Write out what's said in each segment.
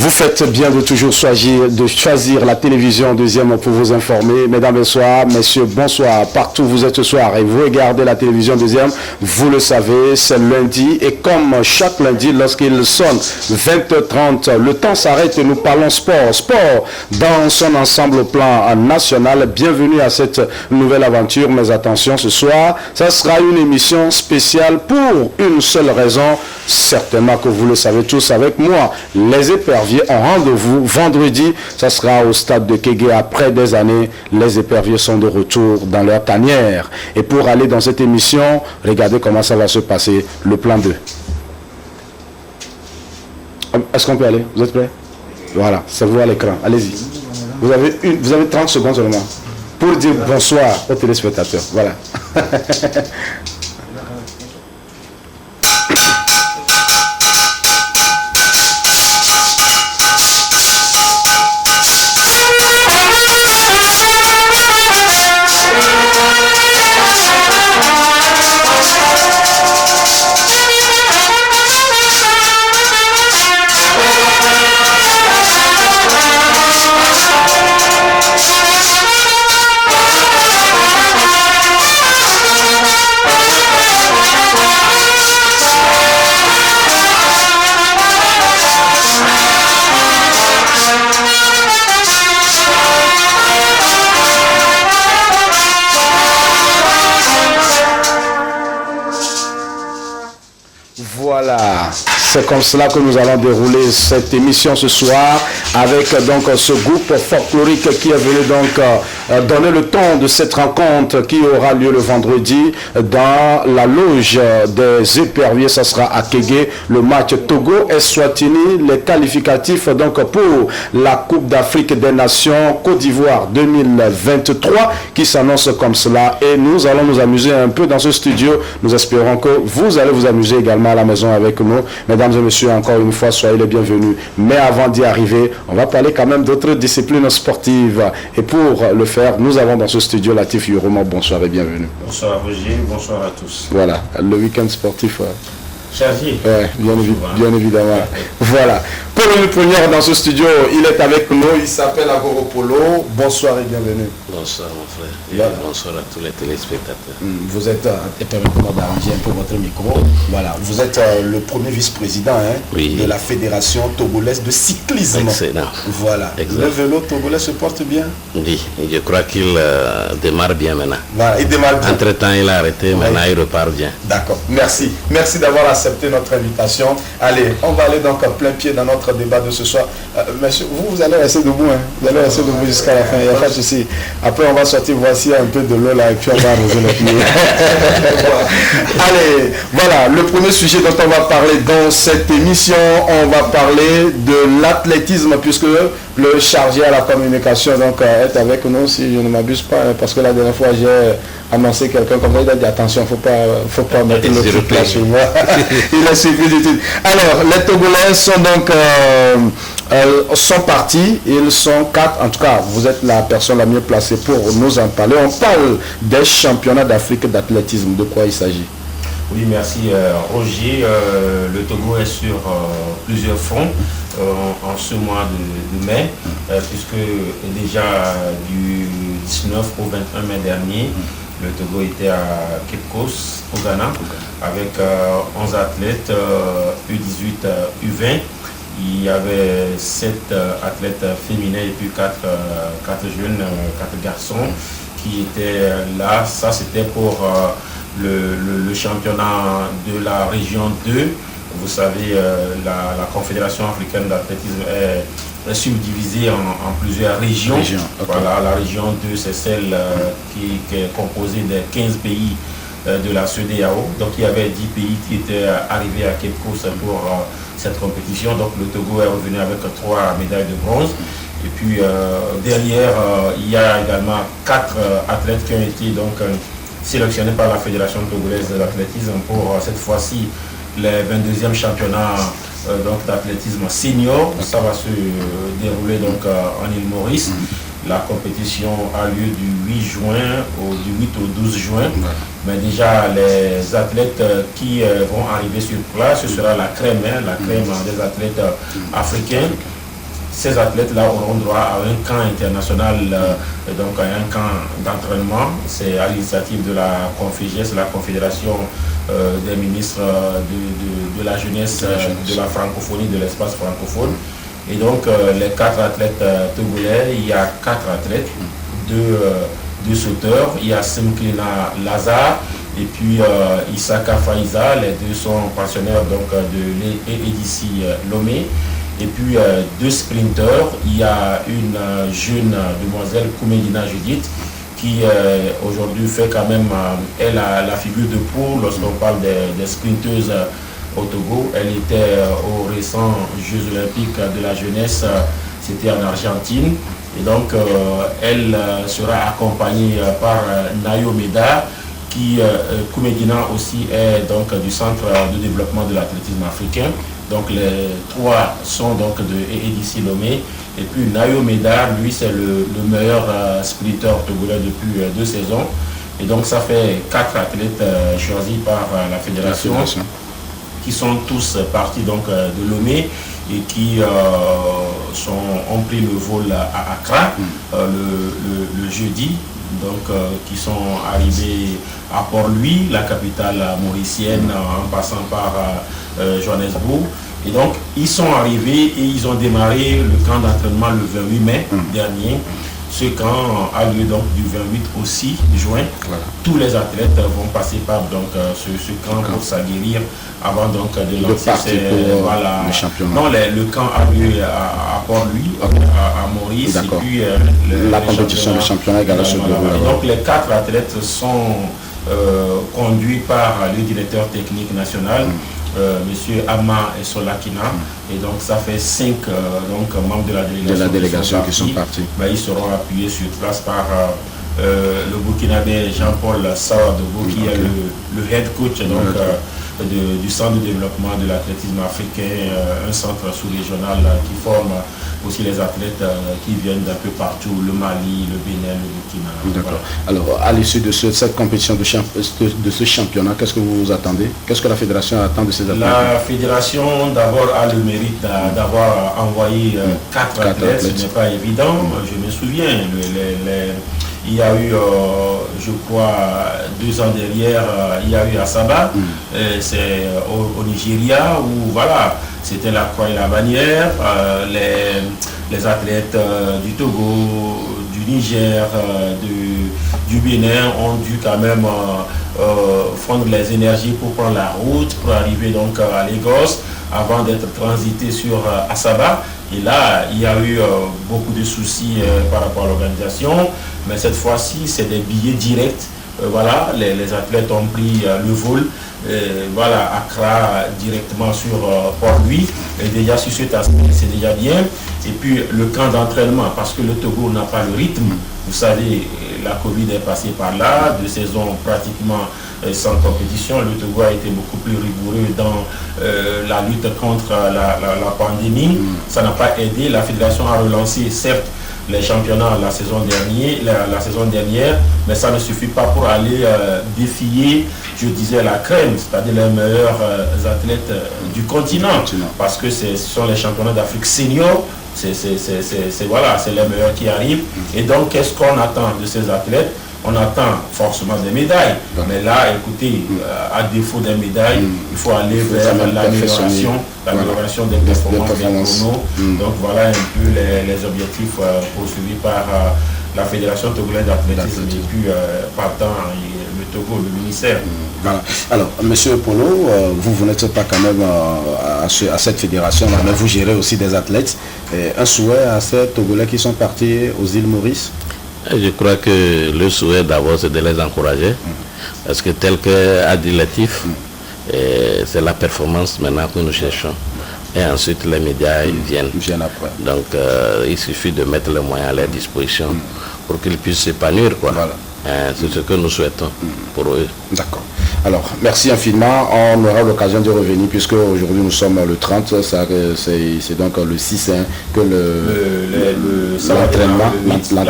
Vous faites bien de toujours choisir la télévision deuxième pour vous informer. Mesdames, bonsoir, messieurs, bonsoir. Partout où vous êtes ce soir et vous regardez la télévision deuxième, vous le savez, c'est lundi. Et comme chaque lundi, lorsqu'il sonne 20h30, le temps s'arrête et nous parlons sport. Sport dans son ensemble au plan national. Bienvenue à cette nouvelle aventure. Mais attention, ce soir, ça sera une émission spéciale pour une seule raison. Certainement que vous le savez tous avec moi. Les éperviers ont rendez-vous vendredi. Ça sera au stade de Kégué. Après des années, les éperviers sont de retour dans leur tanière. Et pour aller dans cette émission, regardez comment ça va se passer. Le plan 2. Est-ce qu'on peut aller? Vous êtes prêts? Voilà, c'est vous à l'écran. Allez-y. Vous avez 30 secondes seulement pour dire bonsoir aux téléspectateurs. Voilà. Voilà, c'est comme cela que nous allons dérouler cette émission ce soir avec donc ce groupe folklorique qui est venu donc donner le ton de cette rencontre qui aura lieu le vendredi dans la loge des éperviers. Ça sera à Kégué, le match Togo-Eswatini, les qualificatifs donc pour la Coupe d'Afrique des Nations Côte d'Ivoire 2023 qui s'annonce comme cela. Et nous allons nous amuser un peu dans ce studio. Nous espérons que vous allez vous amuser également à la maison avec nous. Mesdames et messieurs, encore une fois, soyez les bienvenus. Mais avant d'y arriver, on va parler quand même d'autres disciplines sportives. Et pour le faire, nous avons dans ce studio Latif Yoromo. Bonsoir et bienvenue. Bonsoir Roger, bonsoir à tous. Voilà, le week-end sportif. Chargé. Ouais, bien évidemment. Voilà. Pour une première dans ce studio, il est avec nous, il s'appelle Agoro Polo. Bonsoir et bienvenue. Bonsoir mon frère et bonsoir à tous les téléspectateurs. Vous êtes, permettez-moi d'arranger un peu votre micro. Voilà, vous êtes le premier vice-président de la Fédération togolaise de cyclisme. Excellent. Voilà. Exact. Le vélo togolais se porte bien? Oui, je crois qu'il démarre bien maintenant. Voilà, il démarre bien. Entre-temps, il a arrêté, maintenant il repart bien. D'accord, merci. Merci d'avoir accepté notre invitation. Allez, on va aller donc à plein pied dans notre débat de ce soir. Monsieur, vous allez rester debout, hein. Vous allez rester debout jusqu'à la fin, il n'y a pas de souci. Après, on va sortir, voici un peu de l'eau là, et puis on va arroser le pied. Allez, voilà, le premier sujet dont on va parler dans cette émission, on va parler de l'athlétisme, puisque le chargé à la communication donc, est avec nous, si je ne m'abuse pas, parce que la dernière fois, j'ai annoncé quelqu'un comme ça, il a dit attention, faut pas mettre le truc là sur moi. Il a suivi l'étude. Alors, les Togolais sont donc sont partis, ils sont 4, en tout cas, vous êtes la personne la mieux placée pour nous en parler. On parle des championnats d'Afrique d'athlétisme, de quoi il s'agit? Oui, merci Roger. Le Togo est sur plusieurs fronts en ce mois de mai, puisque déjà du 19 au 21 mai dernier, le Togo était à Cape Coast, au Ghana, avec 11 athlètes U18, U20. Il y avait 7 athlètes féminins et puis 4 jeunes, 4 garçons qui étaient là. Ça, c'était pour le championnat de la région 2. Vous savez, la Confédération africaine d'athlétisme est subdivisée en plusieurs régions. Okay. Voilà, la région 2, c'est celle qui est composée de 15 pays de la CEDEAO. Donc il y avait 10 pays qui étaient arrivés à Cape Coast pour cette compétition. Donc le Togo est revenu avec 3 médailles de bronze. Et puis derrière, il y a également 4 athlètes qui ont été donc sélectionnés par la Fédération togolaise de l'athlétisme pour cette fois-ci les 22e championnats d'athlétisme senior. Ça va se dérouler donc en île Maurice. La compétition a lieu du 8 juin du 8 au 12 juin. Mais déjà, les athlètes qui vont arriver sur place, ce sera la crème des athlètes africains. ces athlètes-là auront droit à un camp international, donc à un camp d'entraînement. C'est à l'initiative de la Conféges, la Confédération des ministres de la jeunesse, de la francophonie, de l'espace francophone. Et donc les 4 athlètes togolais, il y a 4 athlètes, 2 sauteurs, il y a Simklina Lazare et puis Isaka Faiza, les 2 sont pensionnaires donc, de l'EDC Lomé. Et puis 2 sprinteurs, il y a une jeune demoiselle Koumedina Judith qui aujourd'hui fait quand même elle a la figure de proue lorsqu'on parle des sprinteuses au Togo. Elle était aux récents Jeux olympiques de la jeunesse, c'était en Argentine. Et donc elle sera accompagnée par Nayo Meda, qui Koumedina aussi est donc du centre de développement de l'athlétisme africain. Donc les 3 sont donc de EDC Lomé. Et puis Nayo Meda, lui c'est le meilleur sprinter togolais depuis 2 saisons. Et donc ça fait 4 athlètes choisis par la fédération qui sont tous partis donc de Lomé et qui ont pris le vol à Accra le jeudi. Donc qui sont arrivés à Port-Louis, la capitale mauricienne, en passant par Johannesburg. Et donc ils sont arrivés et ils ont démarré le camp d'entraînement le 28 mai dernier. Ce camp a lieu donc du 28 au 6 juin. Voilà. Tous les athlètes vont passer par donc, ce camp pour s'aguerrir avant donc de lancer le championnat. Non, le camp a lieu à Port-Louis, à Maurice, et puis la compétition de championnat également se déroule. Donc les 4 athlètes sont conduits par le directeur technique national. Monsieur Ama et Solakina, et donc ça fait 5 membres de la délégation qui sont partis. Ils seront appuyés sur place par le Burkinabé Jean-Paul Sawadogo, qui est le head coach du centre de développement de l'athlétisme africain, un centre sous-régional qui forme aussi les athlètes qui viennent d'un peu partout, le Mali, le Bénin, le Burkina. D'accord. Voilà. Alors, à l'issue de cette compétition, de ce championnat, qu'est-ce que vous attendez? Qu'est-ce que la fédération attend de ces athlètes? La fédération, d'abord, a le mérite d'avoir envoyé 4 athlètes. Ce n'est pas évident. Je me souviens, il y a eu, je crois, 2 ans derrière, il y a eu Asaba, c'est au Nigeria, où voilà, c'était la croix et la bannière, les athlètes du Togo, du Niger, du Bénin ont dû quand même fondre les énergies pour prendre la route, pour arriver donc à Lagos, avant d'être transité sur Asaba. Et là, il y a eu beaucoup de soucis par rapport à l'organisation, mais cette fois-ci, c'est des billets directs. Voilà, les athlètes ont pris le vol, voilà, Accra directement sur Port-Louis. Et déjà sur cet aspect, c'est déjà bien. Et puis le camp d'entraînement, parce que le Togo n'a pas le rythme. Vous savez, la Covid est passée par là, 2 saisons pratiquement sans compétition. Le Togo a été beaucoup plus rigoureux dans la lutte contre la pandémie. Ça n'a pas aidé. La fédération a relancé, certes, les championnats la saison dernière, mais ça ne suffit pas pour aller défier, je disais, la crème, c'est-à-dire les meilleurs athlètes du continent, parce que ce sont les championnats d'Afrique senior, c'est les meilleurs qui arrivent. Et donc, qu'est-ce qu'on attend de ces athlètes? On attend forcément des médailles, mais là, écoutez, à défaut des médailles, il faut aller vers l'amélioration des performances des chronos. Donc voilà un peu les objectifs poursuivis par la Fédération togolaise d'athlétisme et puis partant le Togo, le ministère. Voilà. Alors, Monsieur Polo, vous n'êtes pas quand même à cette fédération-là, mais vous gérez aussi des athlètes. Un souhait à ces Togolais qui sont partis aux îles Maurice? Je crois que le souhait d'abord c'est de les encourager, parce que tel qu'a dit Latif, c'est la performance maintenant que nous cherchons. Et ensuite les médias ils viennent après. Donc il suffit de mettre les moyens à leur disposition pour qu'ils puissent s'épanouir, quoi. Voilà. C'est ce que nous souhaitons pour eux. D'accord. Alors, merci infiniment. On aura l'occasion de revenir puisque aujourd'hui nous sommes le 30, c'est donc le 6 que l'entraînement va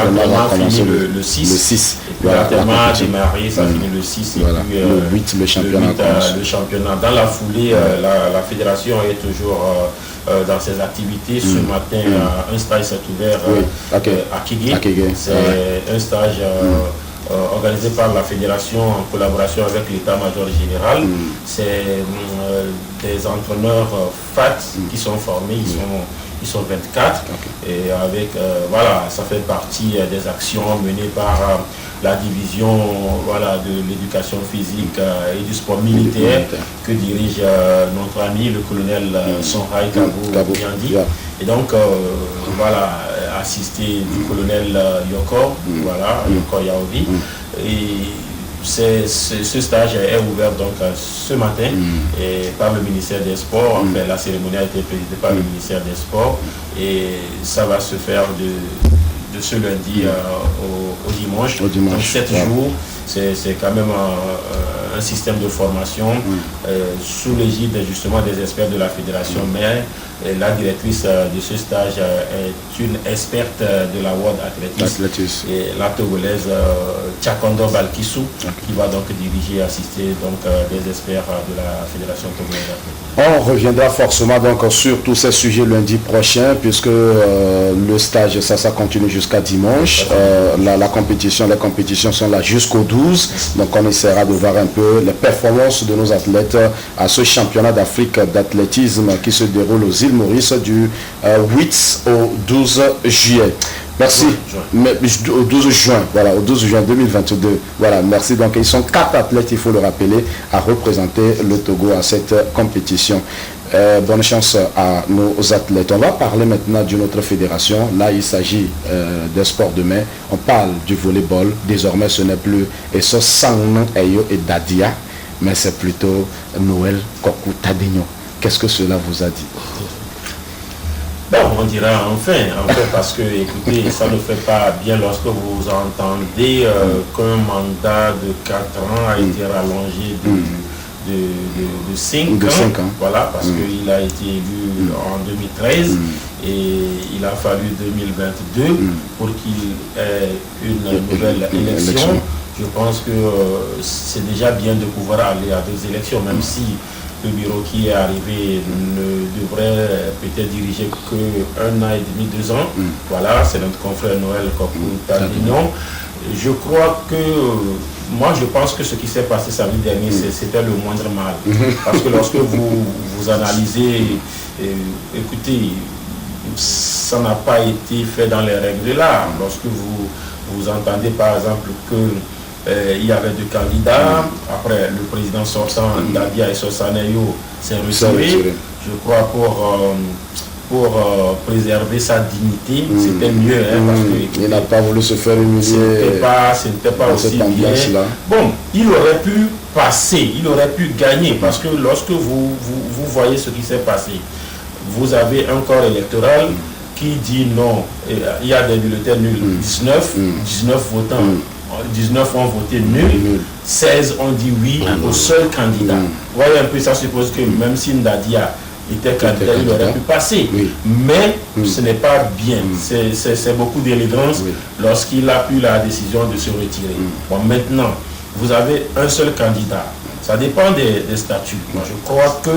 commencer le 6. l'entraînement a démarré, ça finit le 6 et puis le 8, le championnat. Le championnat. Dans la foulée, la fédération est toujours dans ses activités. Ce matin, un stage s'est ouvert à Kégué. C'est un stage organisé par la fédération en collaboration avec l'état-major général. C'est des entraîneurs FAT qui sont formés, ils sont 24 et avec ça fait partie des actions menées par la division de l'éducation physique et du sport militaire que dirige notre ami le colonel Songhai Kabo Yandi. Et donc assisté du colonel Yoko Yaobi. Et ce stage est ouvert donc ce matin et par le ministère des Sports. Enfin, la cérémonie a été présidée par le ministère des Sports et ça va se faire de ce lundi au dimanche. Donc 7 jours, c'est quand même un système de formation sous l'égide justement des experts de la fédération. Mais la directrice de ce stage est une experte de la World Athletics, et la Togolaise Tchakondo Balkissou, qui va donc diriger et assister donc, des experts de la fédération togolaise. On reviendra forcément donc sur tous ces sujets lundi prochain, puisque le stage ça continue jusqu'à dimanche. Les compétitions sont là jusqu'au 12, donc on essaiera de voir un peu les performances de nos athlètes à ce championnat d'Afrique d'athlétisme qui se déroule aux îles Maurice du 8 au 12 juillet. Merci. Au 12 juin, au 12 juin 2022. Merci. Donc, ils sont 4 athlètes, il faut le rappeler, à représenter le Togo à cette compétition. Bonne chance à nos athlètes. On va parler maintenant d'une autre fédération. Là, il s'agit des sports de main. On parle du volleyball. Désormais, ce n'est plus Esso Sangno Eyo et Dadia, mais c'est plutôt Noël Kokou Tadinho. Qu'est-ce que cela vous a dit? Bon, on dira enfin, parce que, écoutez, ça ne fait pas bien lorsque vous entendez qu'un mandat de 4 ans a été rallongé de 5 ans. Voilà, parce qu'il a été élu en 2013 et il a fallu 2022 pour qu'il ait une nouvelle élection. Je pense que c'est déjà bien de pouvoir aller à 2 élections, même si le bureau qui est arrivé ne devrait peut-être diriger que 1 an et demi, 2 ans. Voilà, c'est notre confrère Noël Kokou Tadinho. Je crois que, moi je pense que ce qui s'est passé samedi dernier, c'était le moindre mal. Parce que lorsque vous analysez, écoutez, ça n'a pas été fait dans les règles de l'art. Lorsque vous entendez par exemple que il y avait 2 candidats. Après, le président sortant, Dadia et Sosaneyo, s'est retiré. Je crois pour préserver sa dignité, c'était mieux. Parce que, il n'a pas voulu se faire humilier. Ce n'était pas aussi bien. Bon, il aurait pu passer, il aurait pu gagner. Parce que lorsque vous voyez ce qui s'est passé, vous avez un corps électoral qui dit non. Il y a des bulletins nuls. 19 votants. 19 ont voté nul, 16 ont dit oui au seul candidat. Vous voyez un peu, ça suppose que même si Ndadia était candidat, il aurait pu passer. Mais ce n'est pas bien. C'est beaucoup d'élégance lorsqu'il a pris la décision de se retirer. Bon, maintenant, vous avez un seul candidat. Ça dépend des statuts. Moi, je crois que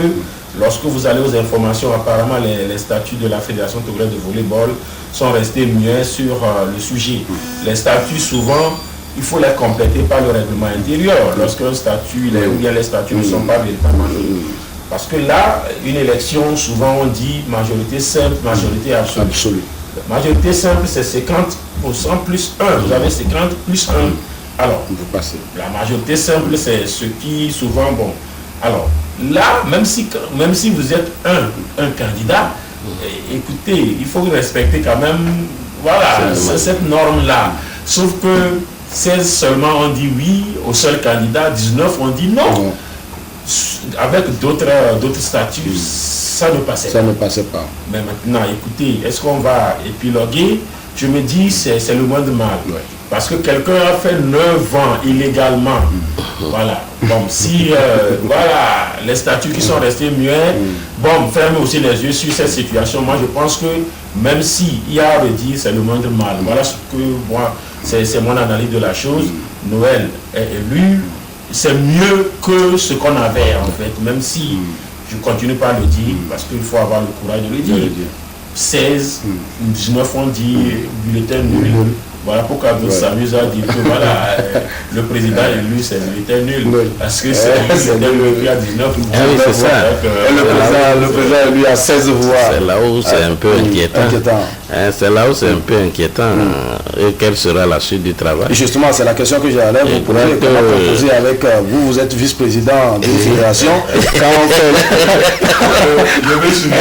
lorsque vous allez aux informations, apparemment les statuts de la Fédération togolaise de volleyball sont restés muets sur le sujet. Les statuts, souvent, il faut les compléter par le règlement intérieur lorsqu'un statut ou bien les statuts ne sont pas véritablement majoritaires. Parce que là, une élection, souvent on dit majorité simple, majorité absolue. Majorité simple, c'est 50% plus 1. Vous avez 50 plus 1. Alors, la majorité simple, c'est ce qui souvent, bon. Alors, là, même si vous êtes un candidat, écoutez, il faut respecter quand même, voilà, cette norme-là. Sauf que 16 seulement ont dit oui au seul candidat, 19 ont dit non. Avec d'autres statuts, ça ne passait pas. Mais maintenant, écoutez, est-ce qu'on va épiloguer? Je me dis, c'est le moins de mal. Parce que quelqu'un a fait 9 ans illégalement. Voilà. Bon, si voilà, les statuts qui sont restés muets, bon, fermez aussi les yeux sur cette situation. Moi, je pense que même si il y a à redire, c'est le moindre mal. Voilà ce que moi, C'est mon analyse de la chose. Noël est élu. C'est mieux que ce qu'on avait en fait, même si je continue pas à le dire, parce qu'il faut avoir le courage de le dire. 16, 19 on dit bulletin nul. Voilà pourquoi on s'amuse à dire que voilà, le président élu c'est bulletin nul. Parce que c'est lui à 19 voix. Ah oui, c'est ça. Le président élu à 16 voix. C'est là où c'est un peu inquiétant. C'est là où c'est un peu inquiétant. Et quelle sera la suite du travail? Justement, c'est la question que j'allais vous poser. Comment composer avec vous? Vous êtes vice-président d'une fédération. Quand on fait... Je vais suivre.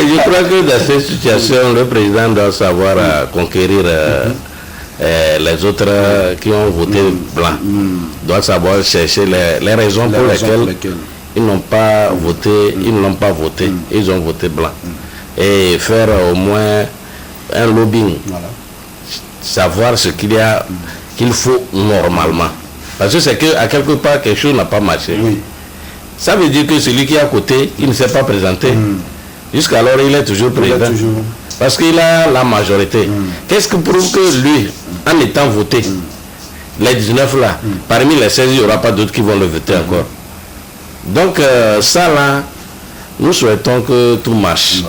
Je crois que dans cette situation, le président doit savoir conquérir les autres qui ont voté blanc. Doit savoir chercher les raisons pour lesquelles ils n'ont pas voté, ils ont voté blanc. Et faire au moins un lobbying. Savoir ce qu'il faut normalement. Parce que c'est qu'à quelque part, quelque chose n'a pas marché. Ça veut dire que celui qui est à côté, il ne s'est pas présenté. Jusqu'alors, il est toujours président. Parce qu'il a la majorité. Qu'est-ce qui prouve que lui, en étant voté, les 19 là, parmi les 16, il n'y aura pas d'autres qui vont le voter encore. Donc, ça là, nous souhaitons que tout marche.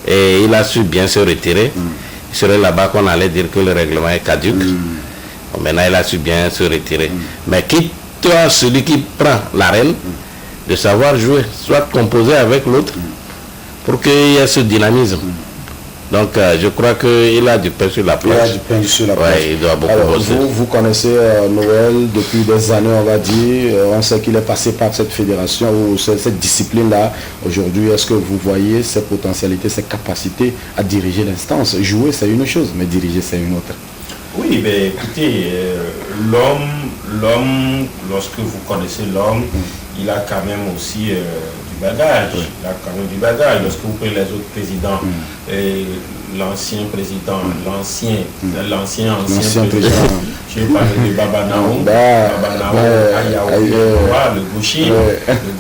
Et il a su bien se retirer. Il serait là-bas qu'on allait dire que le règlement est caduque. Maintenant, il a su bien se retirer. Mais quitte à celui qui prend l'arène, de savoir jouer, soit composer avec l'autre, pour qu'il y ait ce dynamisme. Donc je crois qu'il a du pain sur la planche. Il a du pain sur la planche. Ouais, il doit beaucoup bosser. Vous connaissez Noël depuis des années, on va dire. On sait qu'il est passé par cette fédération ou cette discipline-là. Aujourd'hui, est-ce que vous voyez ses potentialités, ses capacités à diriger l'instance? Jouer, c'est une chose, mais diriger, c'est une autre. Oui, mais écoutez, l'homme, lorsque vous connaissez l'homme, il a quand même aussi du bagage. Il a quand même du bagage. Lorsque vous prenez les autres présidents, l'ancien président, l'ancien président, je vais parler de Baba Naou, le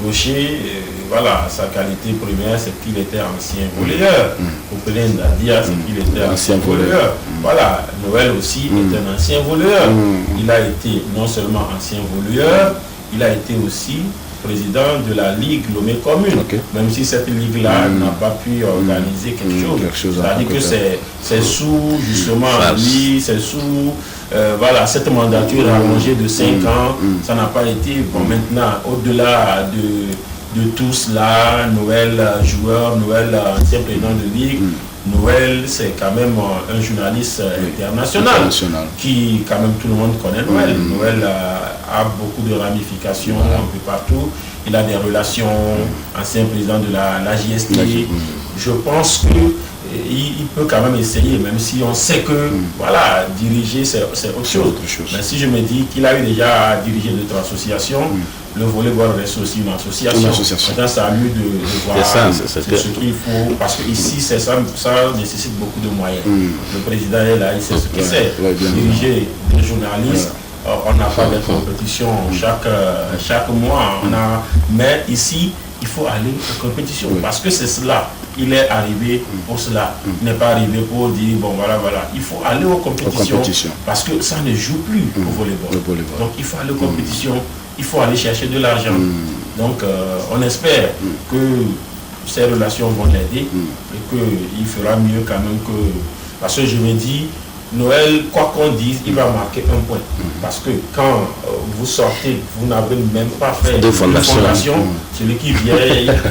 gaucher, voilà, sa qualité première, c'est qu'il était ancien volleyeur. Vous prenez Nadia, c'est qu'il était ancien volleyeur. Voilà, Noël aussi est un ancien volleyeur. Il a été non seulement ancien volleyeur, il a été aussi président de la Ligue Lomé Commune, même si cette Ligue-là n'a pas pu organiser quelque chose. C'est-à-dire que c'est sous, justement, lui, c'est sous, voilà, cette mandature allongée de 5 ans, ça n'a pas été, bon, maintenant, au-delà de tout cela, Noël joueur, Noël ancien président de Ligue, Noël, c'est quand même un journaliste international qui, quand même, tout le monde connaît Noël. Noël a beaucoup de ramifications un peu partout. Il a des relations, ancien président de la JST. Je pense qu'il peut quand même essayer, même si on sait que, voilà, diriger, c'est autre chose. Mais si je me dis qu'il a eu déjà à diriger d'autres associations, le volleyball reste aussi une association. Maintenant, c'est à lui de voir ce qu'il faut, parce que ici, ça nécessite beaucoup de moyens. Le président est là, il sait ce qu'il sait. Diriger des journalistes, on n'a pas de compétition chaque mois. Mais ici, il faut aller aux compétitions, parce que c'est cela. Il est arrivé pour cela. Il n'est pas arrivé pour dire, bon, voilà. Il faut aller aux compétitions, parce que ça ne joue plus au volleyball. Donc, il faut aller aux compétitions. Il faut aller chercher de l'argent. Donc, on espère que ces relations vont l'aider et qu'il fera mieux quand même que... Parce que je me dis, Noël, quoi qu'on dise, il va marquer un point. Parce que quand vous sortez, vous n'avez même pas fait de fondation. Celui qui vient,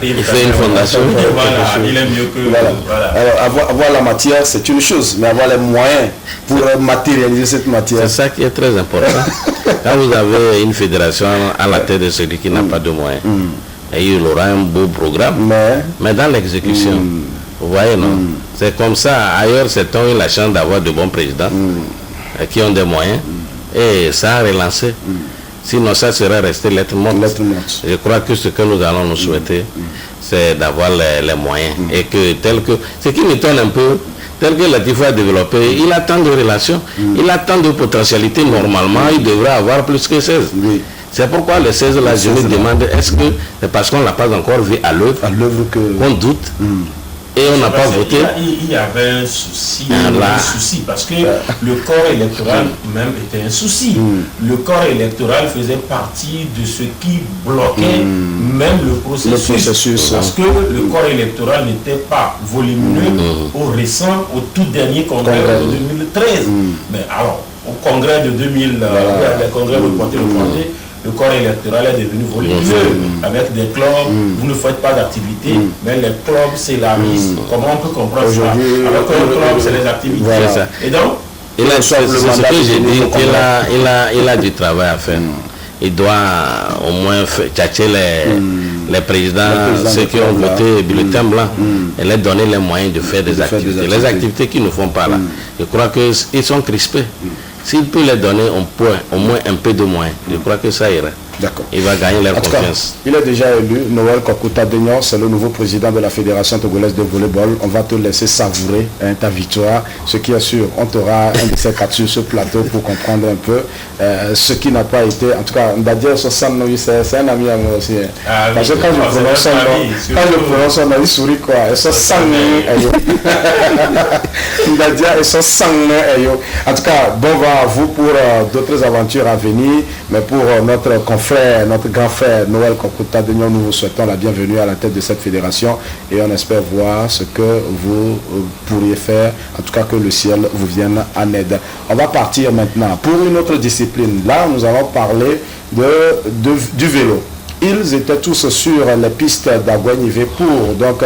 il fait une fondation. Voilà, il est mieux que... Voilà. Alors, avoir la matière, c'est une chose, mais avoir les moyens pour matérialiser cette matière... C'est ça qui est très important. Quand vous avez une fédération à la tête de celui qui n'a pas de moyens, et il aura un beau programme, mais dans l'exécution, vous voyez, non? C'est comme ça. Ailleurs, c'est on a eu la chance d'avoir de bons présidents qui ont des moyens, et ça a relancé. Sinon, ça serait resté lettre morte. Je crois que ce que nous allons nous souhaiter, c'est d'avoir les moyens. Et que ce qui m'étonne un peu, tel que Latif a développé, il a tant de relations, il a tant de potentialités. Normalement, il devrait avoir plus que 16. C'est pourquoi les 16 là, je me demande, est-ce que c'est parce qu'on ne l'a pas encore vu à l'œuvre qu'on doute? Et on n'a pas voté. Il y avait un souci, parce que le corps électoral même était un souci. Le corps électoral faisait partie de ce qui bloquait même le processus. Parce que le corps électoral n'était pas volumineux au récent, au tout dernier congrès de 2013. Mais alors, au congrès de 2000, le congrès reporté, le corps électoral est devenu volumineux avec des clubs. Vous ne faites pas d'activité, mais les clubs s'élargissent. Comment on peut comprendre ça? Alors qu'un club, c'est les activités. Voilà. Ça. Et donc, c'est ce que j'ai dit, il a du travail à faire. Il doit au moins tchatcher les présidents, ceux qui ont voté bulletin blanc, et leur donner les moyens de faire des activités. Les activités qu'ils ne font pas là, je crois qu'ils sont crispés. S'il peut les donner au moins un peu de moyens, je crois que ça ira. D'accord. Il va gagner leur confiance. Il est déjà élu. Noël Kokuta-Degnon, c'est le nouveau président de la Fédération togolaise de volleyball. On va te laisser savourer ta victoire. Ce qui est sûr, on t'aura un de ces quatre sur ce plateau pour comprendre un peu ce qui n'a pas été. En tout cas, Mbadia Sosan, c'est un ami à moi aussi. Parce que quand je prononce son nom, il sourit quoi. Et ça sang. Mbadia et son sang. En tout cas, bon vent à vous pour d'autres aventures à venir. Mais pour notre confrère, notre grand frère Noël Kokuta-Degnon, nous vous souhaitons la bienvenue à la tête de cette fédération et on espère voir ce que vous pourriez faire, en tout cas que le ciel vous vienne en aide. On va partir maintenant pour une autre discipline. Là, nous allons parler du vélo. Ils étaient tous sur les pistes d'Aguenivé pour donc,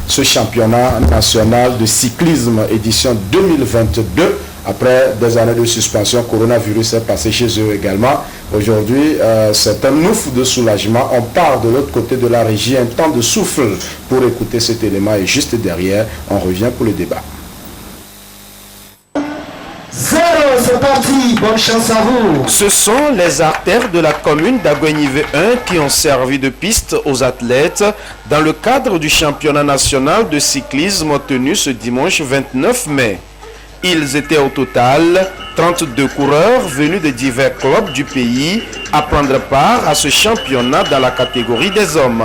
ce championnat national de cyclisme édition 2022. Après des années de suspension, coronavirus est passé chez eux également. Aujourd'hui, c'est un ouf de soulagement. On part de l'autre côté de la régie, un temps de souffle pour écouter cet élément. Et juste derrière, on revient pour le débat. 0, c'est parti, bonne chance à vous. Ce sont les artères de la commune d'Aguenivé 1 qui ont servi de piste aux athlètes dans le cadre du championnat national de cyclisme tenu ce dimanche 29 mai. Ils étaient au total 32 coureurs venus de divers clubs du pays à prendre part à ce championnat dans la catégorie des hommes.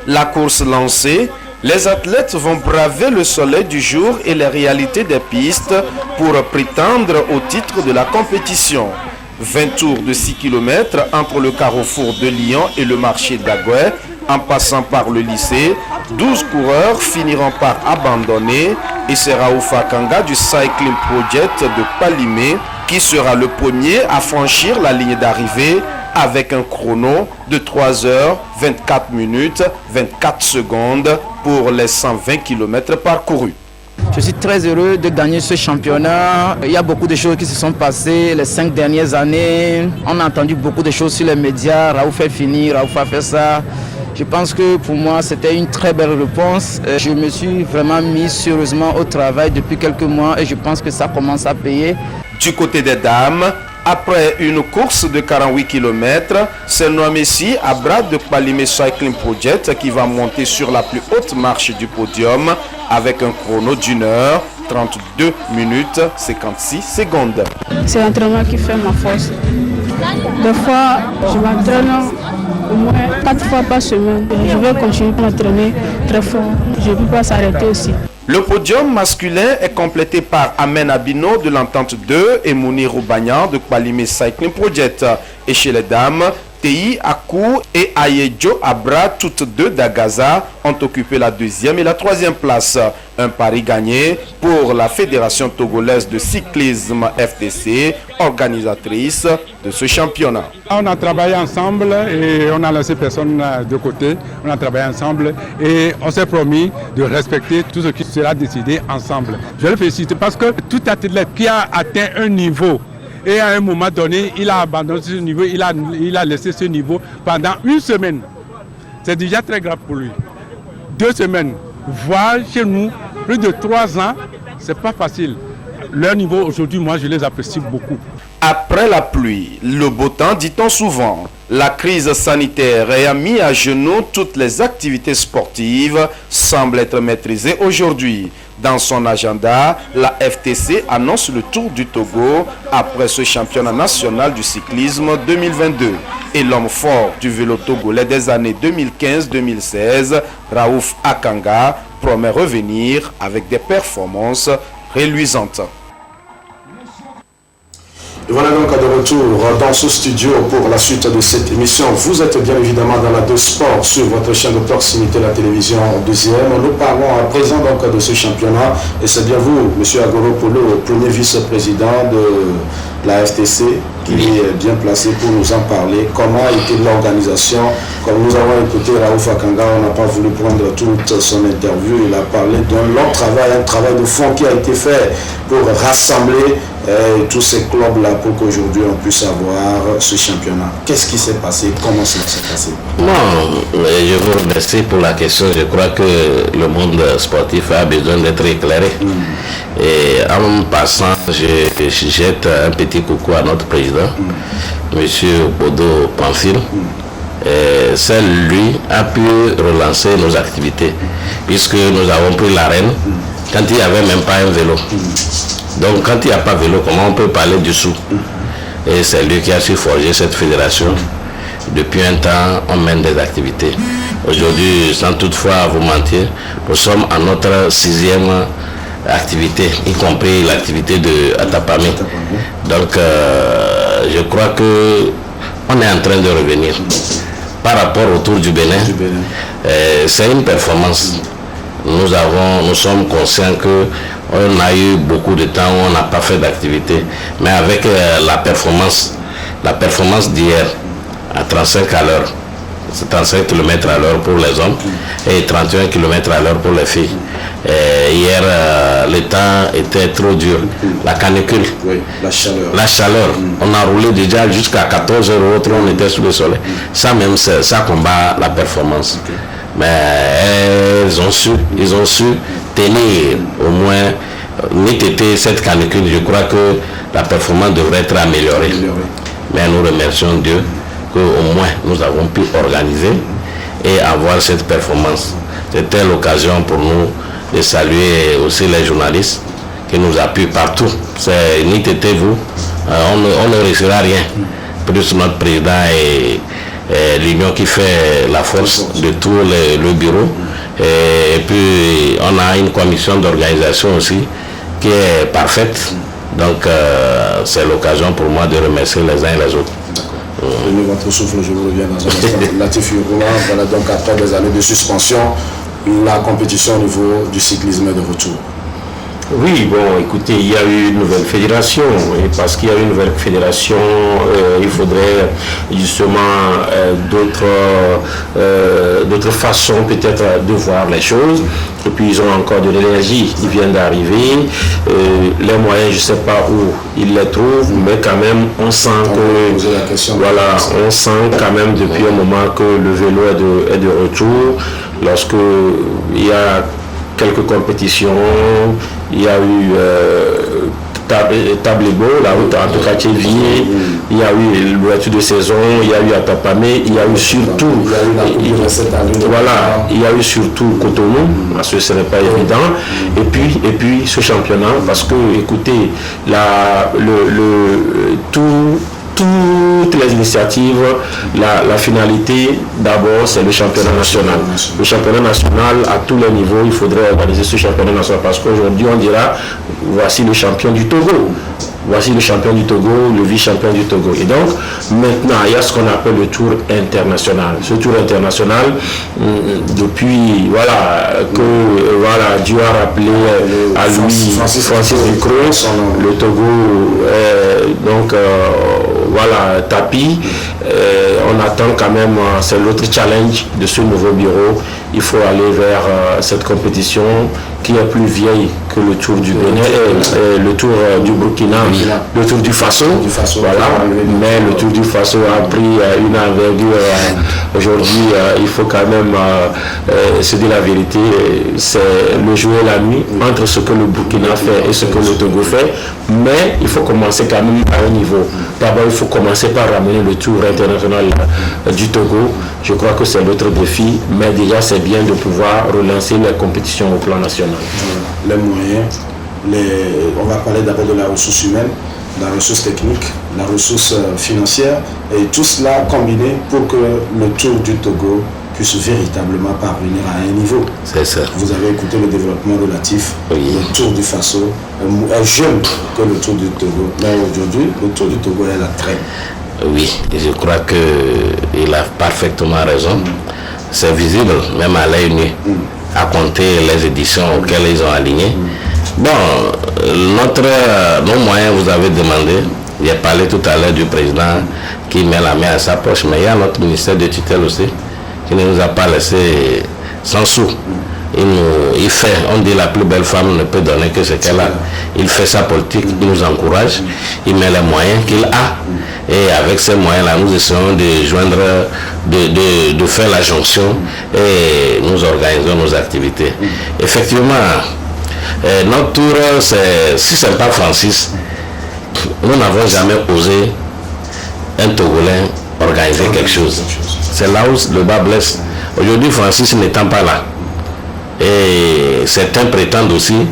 La course lancée, les athlètes vont braver le soleil du jour et les réalités des pistes pour prétendre au titre de la compétition. 20 tours de 6 km entre le carrefour de Lyon et le marché d'Agué, en passant par le lycée, 12 coureurs finiront par abandonner et c'est Raoufa Kanga du Cycling Project de Palimé qui sera le premier à franchir la ligne d'arrivée avec un chrono de 3 heures 24 minutes 24 secondes pour les 120 km parcourus. Je suis très heureux de gagner ce championnat. Il y a beaucoup de choses qui se sont passées les 5 dernières années. On a entendu beaucoup de choses sur les médias. Raouf fait finir, Raouf a fait ça. Je pense que pour moi, c'était une très belle réponse. Je me suis vraiment mis sérieusement au travail depuis quelques mois et je pense que ça commence à payer. Du côté des dames, après une course de 48 km, c'est Noamessi Abra de Palimé Cycling Project qui va monter sur la plus haute marche du podium avec un chrono d'1 heure 32 minutes 56 secondes. C'est l'entraînement qui fait ma force. Des fois, je m'entraîne au moins 4 fois par semaine. Je vais continuer à m'entraîner très fort. Je ne peux pas s'arrêter aussi. Le podium masculin est complété par Amen Abino de l'Entente 2 et Mounir Roubagnan de Palimé Cycling Project. Et chez les dames, Tei Akou et Ayejo Abra, toutes deux d'Agaza, ont occupé la 2e et la 3e place. Un pari gagné pour la Fédération togolaise de cyclisme FTC, organisatrice de ce championnat. On a travaillé ensemble et on a laissé personne de côté. On a travaillé ensemble et on s'est promis de respecter tout ce qui sera décidé ensemble. Je le félicite parce que tout athlète qui a atteint un niveau et à un moment donné, il a abandonné ce niveau, il a laissé ce niveau pendant 1 semaine. C'est déjà très grave pour lui. 2 semaines, voire chez nous, plus de 3 ans, c'est pas facile. Leur niveau aujourd'hui, moi, je les apprécie beaucoup. Après la pluie, le beau temps, dit-on souvent. La crise sanitaire ayant mis à genoux toutes les activités sportives semble être maîtrisée aujourd'hui. Dans son agenda, la FTC annonce le Tour du Togo après ce championnat national du cyclisme 2022. Et l'homme fort du vélo togolais des années 2015-2016, Raouf Akanga, promet revenir avec des performances reluisantes. Et voilà donc de retour dans ce studio pour la suite de cette émission. Vous êtes bien évidemment dans la 2 Sport sur votre chaîne de proximité, la télévision deuxième. Nous parlons à présent donc de ce championnat et c'est bien vous, M. Agoropolo, premier vice-président de la FTC, qui est bien placé pour nous en parler. Comment a été l'organisation? Comme nous avons écouté Raouf Akanga, on n'a pas voulu prendre toute son interview. Il a parlé d'un long travail, un travail de fond qui a été fait pour rassembler tous ces clubs-là pour qu'aujourd'hui on puisse avoir ce championnat. Qu'est-ce qui s'est passé? Comment ça s'est passé? Non, je vous remercie pour la question. Je crois que le monde sportif a besoin d'être éclairé. Et en passant, je jette un petit coucou à notre président, M. Bodo Pamphile. Seul lui a pu relancer nos activités, puisque nous avons pris l'arène quand il n'y avait même pas un vélo. Donc quand il n'y a pas de vélo, comment on peut parler du sou? Et c'est lui qui a su forger cette fédération. Depuis un temps, on mène des activités. Aujourd'hui, sans toutefois vous mentir, nous sommes à notre 6e activité, y compris l'activité de Atapami. Donc je crois que on est en train de revenir. Par rapport au Tour du Bénin, c'est une performance. Nous sommes conscients qu'on a eu beaucoup de temps où on n'a pas fait d'activité, mais avec la performance d'hier à 35 à l'heure, c'est 35 km à l'heure pour les hommes et 31 km à l'heure pour les filles. Hier, le temps était trop dur. La canicule, la chaleur. On a roulé déjà jusqu'à 14 heures ou autre, on était sous le soleil. Ça même, ça combat la performance. Mais ils ont su tenir au moins, n'ait été cette canicule. Je crois que la performance devrait être améliorée. Mais nous remercions Dieu qu'au moins nous avons pu organiser et avoir cette performance. C'était l'occasion pour nous de saluer aussi les journalistes qui nous appuient partout. C'est ni été vous, on ne réussira rien. Plus notre président et l'union qui fait la force de tout le bureau. Et puis on a une commission d'organisation aussi qui est parfaite. Donc c'est l'occasion pour moi de remercier les uns et les autres. Prenez votre souffle, je vous reviens dans un instant. Latif Yoroula, voilà donc après des années de suspension, la compétition au niveau du cyclisme est de retour. Oui, bon, écoutez, il y a eu une nouvelle fédération, et parce qu'il y a eu une nouvelle fédération, il faudrait justement d'autres façons peut-être de voir les choses. Et puis ils ont encore de l'énergie, ils viennent d'arriver. Les moyens, je ne sais pas où ils les trouvent, mais quand même, on sent on sent quand même depuis un moment que le vélo est de retour. Lorsque il y a quelques compétitions, il y a eu Tablebo, la route en tout cas Tchévier, il y a eu l'ouverture de saison, il y a eu Atapamé, il y a eu surtout il y a eu surtout Cotonou, parce que ce n'est pas évident, et puis ce championnat, parce que écoutez, toutes les initiatives, la finalité d'abord c'est le championnat national. Le championnat national à tous les niveaux, il faudrait organiser ce championnat national parce qu'aujourd'hui on dira voici le champion du Togo. Voici le champion du Togo, le vice-champion du Togo. Et donc, maintenant, il y a ce qu'on appelle le tour international. Ce tour international, depuis, Dieu a rappelé à lui, Francis Ducreux, le Togo, tapis. On attend quand même, c'est l'autre challenge de ce nouveau bureau. Il faut aller vers cette compétition qui est plus vieille que le Tour du Bénin, le Tour du Burkina, le Tour du Faso, mais le Tour du Faso a pris une envergure Aujourd'hui, il faut quand même se dire la vérité, c'est le jour et la nuit entre ce que le Burkina fait et ce que le Togo fait, mais il faut commencer quand même à un niveau. D'abord, il faut commencer par ramener le tour international du Togo. Je crois que c'est l'autre défi, mais déjà c'est bien de pouvoir relancer les compétitions au plan national. Les moyens, on va parler d'abord de la ressource humaine, la ressource technique, la ressource financière, et tout cela combiné pour que le Tour du Togo puisse véritablement parvenir à un niveau. C'est ça. Vous avez écouté le développement relatif, oui. Le Tour du Faso est jeune que le Tour du Togo, mais aujourd'hui le Tour du Togo est la traîne. Oui, je crois qu'il a parfaitement raison. C'est visible, même à l'œil nu, à compter les éditions auxquelles ils ont aligné. Bon, nos moyens, vous avez demandé, j'ai parlé tout à l'heure du président qui met la main à sa poche, mais il y a notre ministère de tutelle aussi qui ne nous a pas laissé sans sou. Il fait, on dit la plus belle femme ne peut donner que ce qu'elle a. Il fait sa politique, il nous encourage, il met les moyens qu'il a. Et avec ces moyens-là, nous essayons de joindre, de faire la jonction et nous organisons nos activités. Effectivement, notre tour, si ce n'est pas Francis, nous n'avons jamais osé un Togolais organiser quelque chose. C'est là où le bas blesse. Aujourd'hui, Francis n'étant pas là, et certains prétendent aussi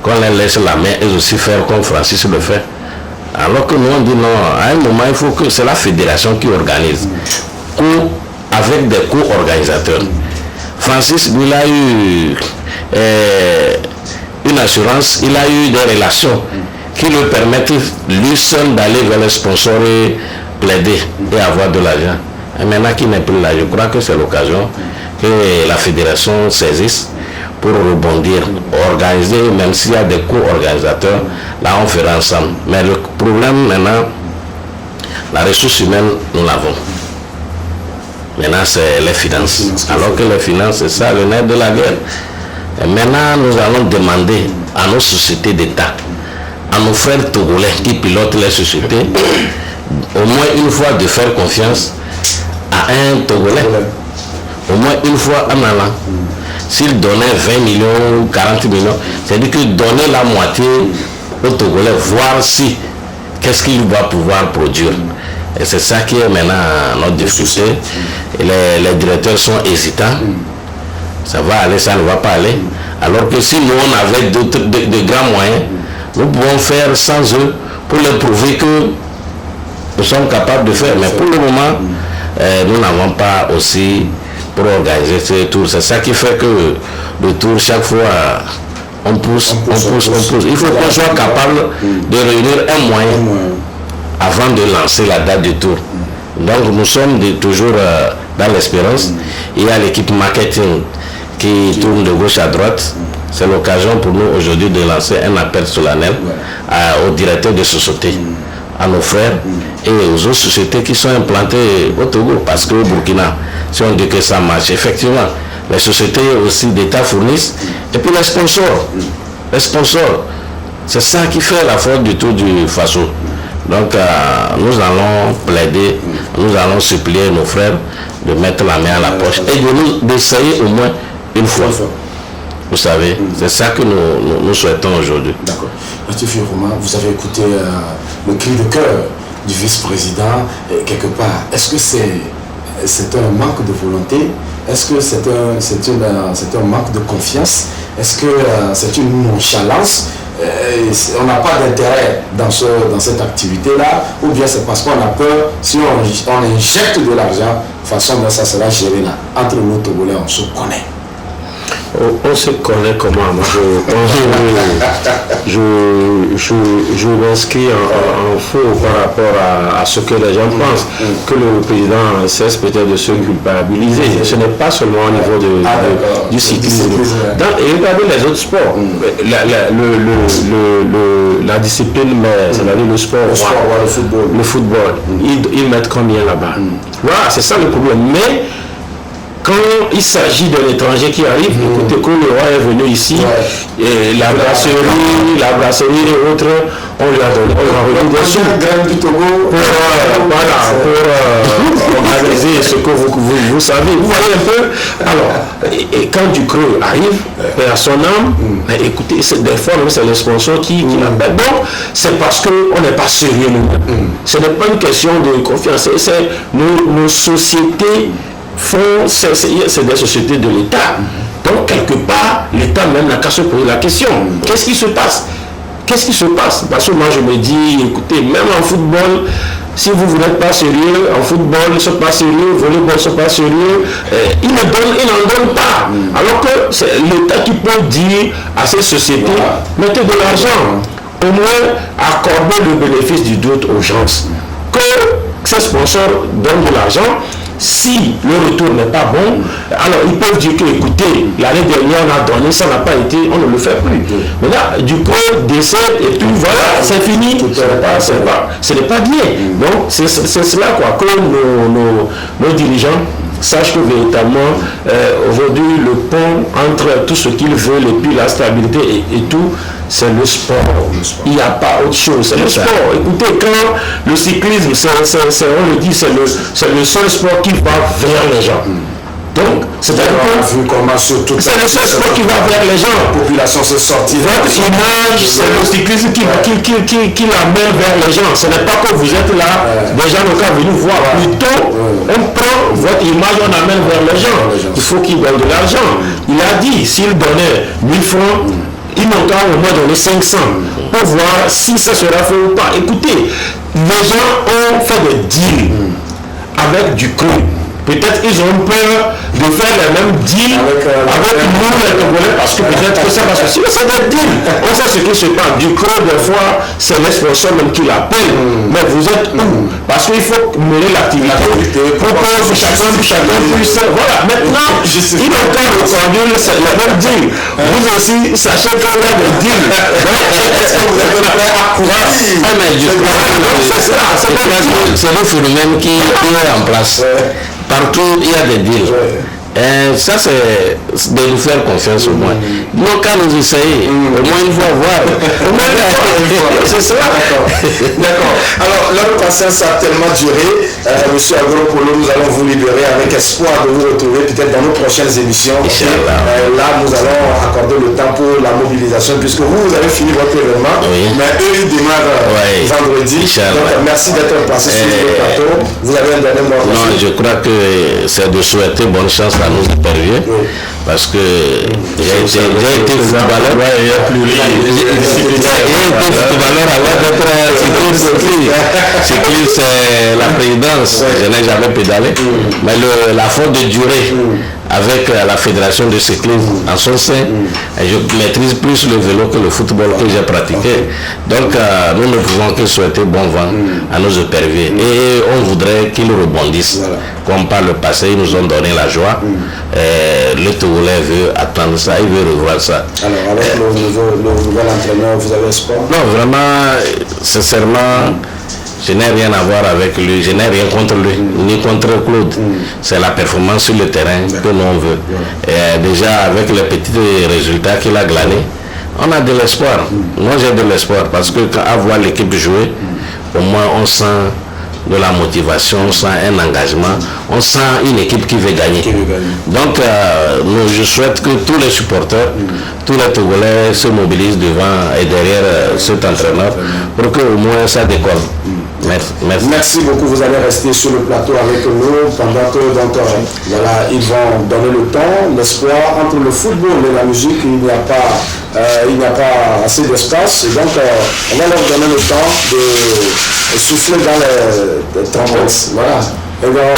qu'on les laisse la main et aussi faire comme Francis le fait. Alors que nous on dit non, à un moment il faut que c'est la fédération qui organise, avec des co-organisateurs. Francis, il a eu une assurance, il a eu des relations qui lui permettent lui seul d'aller vers les sponsors et plaider et avoir de l'argent. Et maintenant qu'il n'est plus là, je crois que c'est l'occasion que la fédération saisisse pour rebondir, organiser, même s'il y a des co-organisateurs, là on fera ensemble. Mais le problème maintenant, la ressource humaine, nous l'avons. Maintenant c'est les finances. Alors que les finances, c'est ça le nerf de la guerre. Et maintenant nous allons demander à nos sociétés d'État, à nos frères togolais qui pilotent les sociétés, au moins une fois de faire confiance à un Togolais. Au moins une fois en allant. S'il donnait 20 millions ou 40 millions, c'est-à-dire que donner la moitié au Togolais, voir si, qu'est-ce qu'il va pouvoir produire. Et c'est ça qui est maintenant notre difficulté. Et les directeurs sont hésitants. Ça va aller, ça ne va pas aller. Alors que si nous on avait de grands moyens, nous pouvons faire sans eux pour leur prouver que nous sommes capables de faire. Mais pour le moment, nous n'avons pas aussi pour organiser ce tour. C'est ça qui fait que le tour, chaque fois, on pousse. Il faut qu'on soit capable de réunir un moyen avant de lancer la date du tour. Donc nous sommes toujours dans l'espérance. Il y a l'équipe marketing qui tourne de gauche à droite. C'est l'occasion pour nous aujourd'hui de lancer un appel solennel aux directeurs de société, à nos frères et aux autres sociétés qui sont implantées au Togo. Parce qu'au Burkina, si on dit que ça marche, effectivement, les sociétés aussi d'État fournissent. Et puis les sponsors, c'est ça qui fait la force du Tour du Faso. Donc nous allons plaider, nous allons supplier nos frères de mettre la main à la poche et d'essayer au moins une fois. Vous savez, c'est ça que nous souhaitons aujourd'hui. D'accord. Mathieu Fioroma, vous avez écouté le cri de cœur du vice-président quelque part. Est-ce que c'est un manque de volonté? Est-ce que c'est un manque de confiance? Est-ce que c'est une nonchalance? On n'a pas d'intérêt dans cette activité-là, ou bien c'est parce qu'on a peur, si on injecte de l'argent, de façon dont ça sera géré là. Entre nous Togolais, on se connaît. On se connaît comment? Je m'inscris en faux par rapport à ce que les gens pensent, que le président cesse peut-être de se culpabiliser. Ce n'est pas seulement au niveau du cyclisme. Et regardez les autres sports. La discipline, c'est-à-dire le sport, le football. Ils mettent combien là-bas? Voilà, c'est ça le problème. Mais quand il s'agit de l'étranger qui arrive, écoutez, quand le roi est venu ici, et la brasserie et autres, on lui a remis des sous pour organiser ce que vous vous savez, vous voyez un peu. Alors, et quand Ducreux arrive, à son âme, écoutez, des fois, c'est le sponsor qui l'appelle. Bon, c'est parce qu'on n'est pas sérieux nous-mêmes. Ce n'est pas une question de confiance. C'est nos sociétés font, c'est des sociétés de l'État. Donc, quelque part, l'État même n'a qu'à se poser la question. Qu'est-ce qui se passe? Qu'est-ce qui se passe? Parce que moi, je me dis, écoutez, même en football, si vous n'êtes pas sérieux, en football, ils ne sont pas sérieux, volleyball, ils ne sont pas sérieux, ils n'en donnent pas. Alors que c'est l'État qui peut dire à ces sociétés, mettez de l'argent, au moins accorder le bénéfice du doute aux gens. Que ces sponsors donnent de l'argent. Si le retour n'est pas bon, alors ils peuvent dire que, écoutez, l'année dernière on a donné, ça n'a pas été, on ne le fait plus. Mais là, du coup, décède et tout, voilà, c'est fini. Ce n'est pas bien. Donc, c'est cela quoi, que nos dirigeants sachent que véritablement, aujourd'hui, le pont entre tout ce qu'ils veulent et puis la stabilité et tout, c'est le sport. Il n'y a pas autre chose. C'est le sport. Écoutez, quand le cyclisme, on le dit, c'est le seul sport qui va vers les gens. Donc, c'est le seul sport qui va vers les gens. La population se sortit. Votre image, c'est le cyclisme qui l'amène vers les gens. Ce n'est pas que vous êtes là, des gens n'ont qu'à venir voir. Plutôt, on prend votre image, on amène vers les gens. Il faut qu'ils donnent de l'argent. Il a dit, s'il donnait 1000 francs, ils n'ont qu'à au moins donner 500 pour voir si ça sera fait ou pas. Écoutez, les gens ont fait des deals avec du cru. Peut-être ils ont peur de faire les mêmes deals avec nous, les Congolais, parce que peut-être que ça va se passer. C'est des deals. On sait ce qui se passe. Du coup, des fois, c'est les sponsors même qui l'appellent. Mais vous êtes où? Parce qu'il faut mener l'activité pour que chacun puisse. Voilà. Maintenant, ils n'ont qu'à reconduire les mêmes deals. Vous aussi, sachez qu'on a des deals. Est-ce que vous êtes là? C'est le phénomène qui est en place. Partout, il y a des deals. Ça, c'est de nous faire confiance au moins. Donc, quand nous essayons, au moins une fois voir. C'est cela. D'accord. Alors, notre patience a tellement duré. Monsieur Agropolo, nous allons vous libérer avec espoir de vous retrouver peut-être dans nos prochaines émissions. Là, nous allons accorder le temps pour la mobilisation, puisque vous avez fini votre événement. Mais eux, ils démarrent vendredi. Donc, merci d'être passé sur le plateau. Vous avez un dernier mot? Non, je crois que c'est de souhaiter bonne chance à nos éperviers, parce que j'ai été footballeur. Il y a plus footballeur avant d'être cycliste, c'est la présidence. Je n'ai jamais pédalé, mais la faute de durer avec la fédération de cyclisme en son sein, je maîtrise plus le vélo que le football que j'ai pratiqué. Donc nous ne pouvons que souhaiter bon vent à nos éperviers et on voudrait qu'ils rebondissent. Comme par le passé, ils nous ont donné la joie. Le Togolais veut attendre ça, il veut revoir ça. Alors avec le nouvel entraîneur, vous avez espoir? Non, vraiment, sincèrement, je n'ai rien à voir avec lui, je n'ai rien contre lui, ni contre Claude. C'est la performance sur le terrain que l'on veut. Et déjà, avec les petits résultats qu'il a glanés, on a de l'espoir. Moi, j'ai de l'espoir parce que quand à voir l'équipe jouer, au moins on sent de la motivation, on sent un engagement, on sent une équipe qui veut gagner. Donc, je souhaite que tous les supporters, tous les Togolais se mobilisent devant et derrière cet entraîneur pour qu'au moins ça décolle. Merci beaucoup. Vous allez rester sur le plateau avec nous pendant que voilà, ils vont donner le temps, l'espoir entre le football et la musique. Il n'y a pas assez d'espace. Donc, on va leur donner le temps de souffler dans les trompettes. Voilà. Et bien,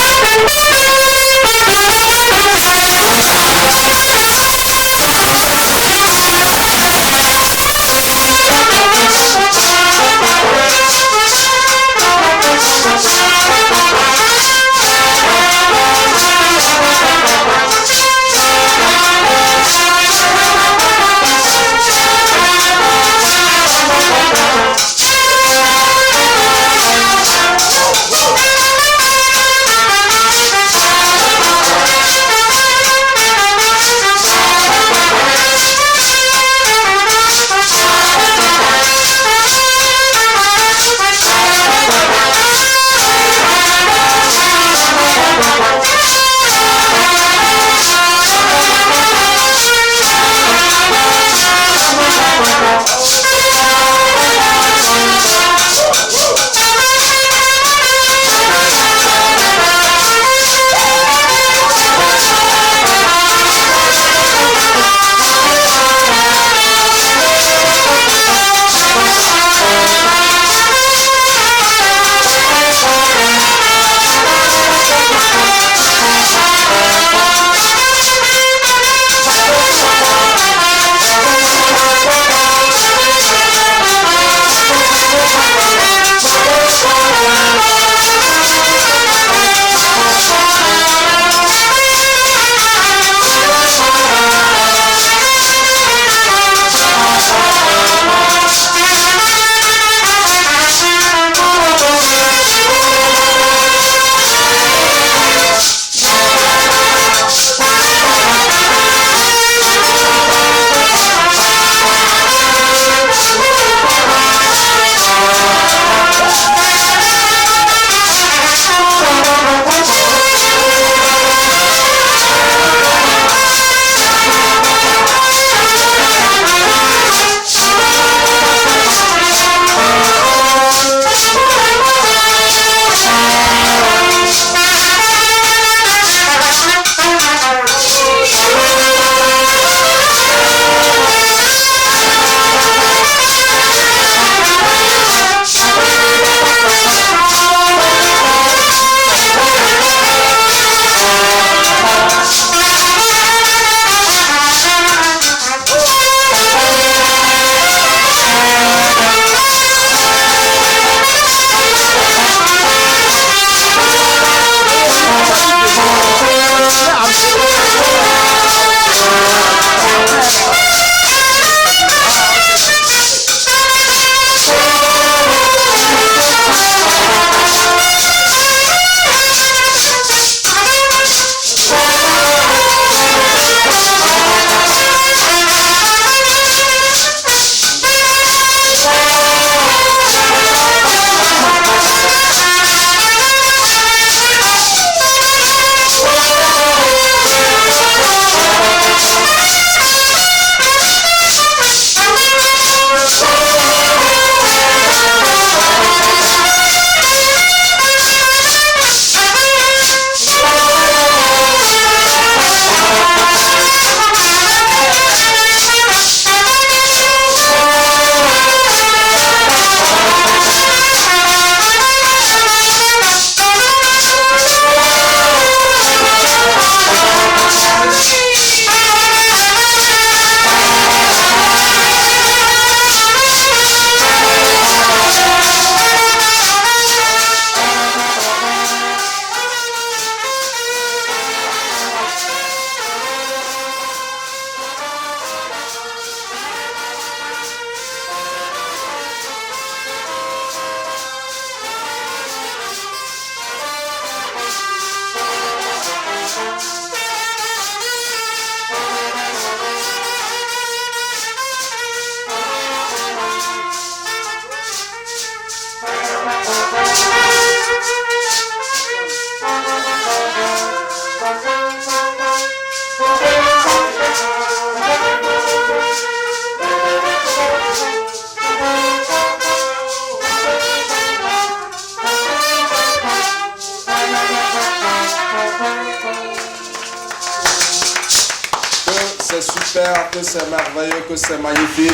c'est super, que c'est merveilleux, que c'est magnifique.